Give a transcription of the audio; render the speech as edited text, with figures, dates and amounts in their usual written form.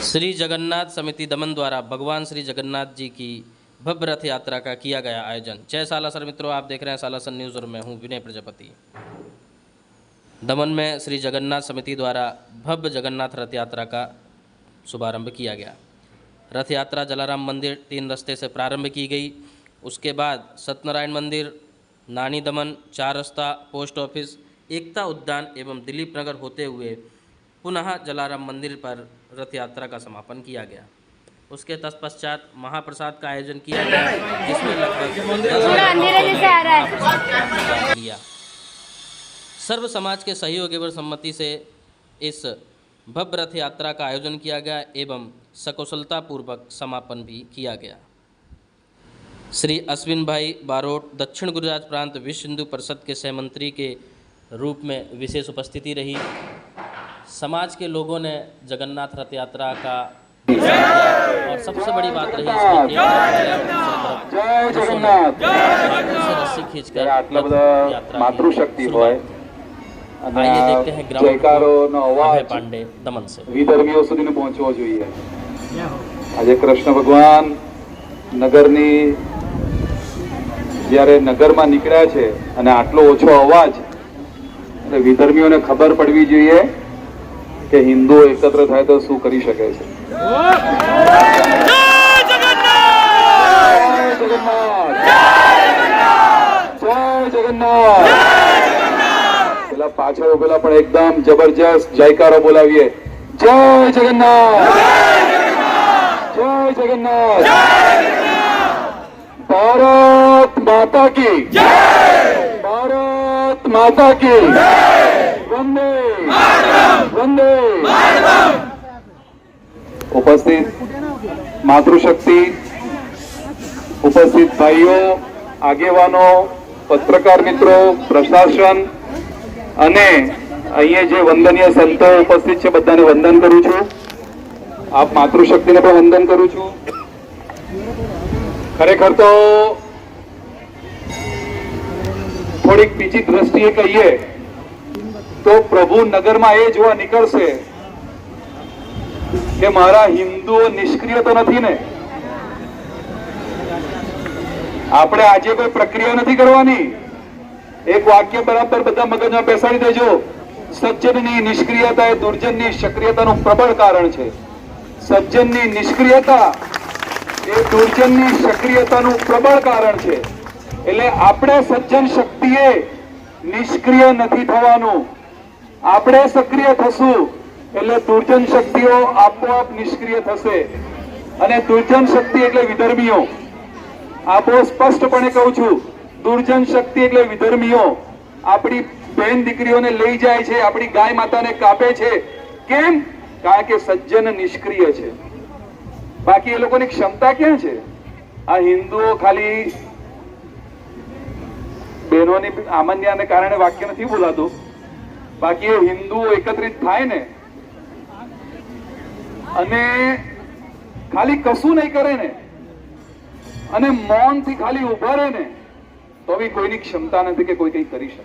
श्री जगन्नाथ समिति दमन द्वारा भगवान श्री जगन्नाथ जी की भव्य रथ यात्रा का किया गया आयोजन। जय सालासर मित्रों, आप देख रहे हैं सालासर न्यूज़ और मैं हूं विनय प्रजापति। दमन में श्री जगन्नाथ समिति द्वारा भव्य जगन्नाथ रथ यात्रा का शुभारंभ किया गया। रथ यात्रा जलाराम मंदिर 3 रस्ते से प्रारंभ की गई। उसके बाद सत्यनारायण मंदिर, नानी दमन, 4 रास्ता, पोस्ट ऑफिस, एकता उद्यान एवं दिलीप नगर होते हुए पुनः जलाराम मंदिर पर रथ यात्रा का समापन किया गया। उसके तत्पश्चात महाप्रसाद का आयोजन किया गया, जिसमें लगभग 10 लिया। सर्व समाज के सहयोग एवं सम्मति से इस भव्य रथ यात्रा का आयोजन किया गया एवं सकुशलतापूर्वक समापन भी किया गया। श्री अश्विन भाई बारोट दक्षिण गुजरात प्रांत विश्व हिंदू परिषद के सहमंत्री के रूप में विशेष उपस्थिति रही। समाज के लोगों ने जगन्नाथ रथ यात्रा का और सबसे बड़ी बात रही इसमें जय जगन्नाथ रस्सी खींचकर मातृशक्ति होय। आइए देखते हैं जयकारोનો અવાજ पांडे दमन से વિધર્મીઓ સુધી પહોંચવો જોઈએ। આજે કૃષ્ણ ભગવાન નગરની જ્યારે નગરમાં નીકળ્યા છે અને આટલો ઓછો અવાજ, એટલે વિધર્મીઓને ખબર પડવી જોઈએ કે હિન્દુઓ એકત્ર થાય તો શું કરી શકે છે। પેલા પાછળ ઉભેલા પણ એકદમ જબરજસ્ત જયકારો બોલાવીએ। જય જગન્નાથ, જય જગન્નાથ, ભારત માતા की जय, भारत माता की वंदे वंदे। उपस्थित मातृशक्ति, उपस्थित भाईओ, આગેવાનો, પત્રકાર મિત્રો, પ્રશાસન અને અહીંયા જે વંદનીય સંતો ઉપસ્થિત છે બધાને વંદન કરું છું। આપ માતૃશક્તિને પણ વંદન કરું છું। ખરેખર તો થોડીક બીજી દ્રષ્ટિએ કહીએ તો પ્રભુ નગરમાં એ જોવા નીકળશે કે મારા હિન્દુઓ નિષ્ક્રિય તો નથી ને। આપણે આજે કોઈ પ્રક્રિયા નથી કરવાની। એક વાક્ય બરાબર બધા મગજમાં બેસાડી દેજો। સજ્જનની નિષ્ક્રિયતા એ દુર્જનની સક્રિયતાનું પ્રબળ કારણ છે। સજ્જનની નિષ્ક્રિયતા એ દુર્જનની સક્રિયતાનું પ્રબળ કારણ છે। એટલે આપણે સજ્જન શક્તિએ નિષ્ક્રિય નથી થવાનું। આપણે સક્રિય થશું એટલે દુર્જન શક્તિઓ આપોઆપ નિષ્ક્રિય થશે। અને દુર્જન શક્તિ એટલે વિધર્મીઓ। આ બહુ સ્પષ્ટપણે કહું છું, દુર્જન શક્તિ એટલે વિધર્મીઓ। આપણી બહેન દીકરીઓને લઈ જાય છે, આપણી ગાય માતાને કાપે છે। કેમ? કારણ કે સજ્જન નિષ્ક્રિય છે। બાકી એ લોકોની ક્ષમતા ક્યાં છે? આ હિન્દુઓ ખાલી બહેનોની આમન્યાને કારણે વાક્ય નથી બોલાતું। બાકી એ હિન્દુઓ એકત્રિત થાય ને અને ખાલી કશું નહીં કરે ને અને મૌનથી ખાલી ઉભા રહે ને તો બી કોઈની ક્ષમતા નથી કે કોઈ કંઈ કરી શકે।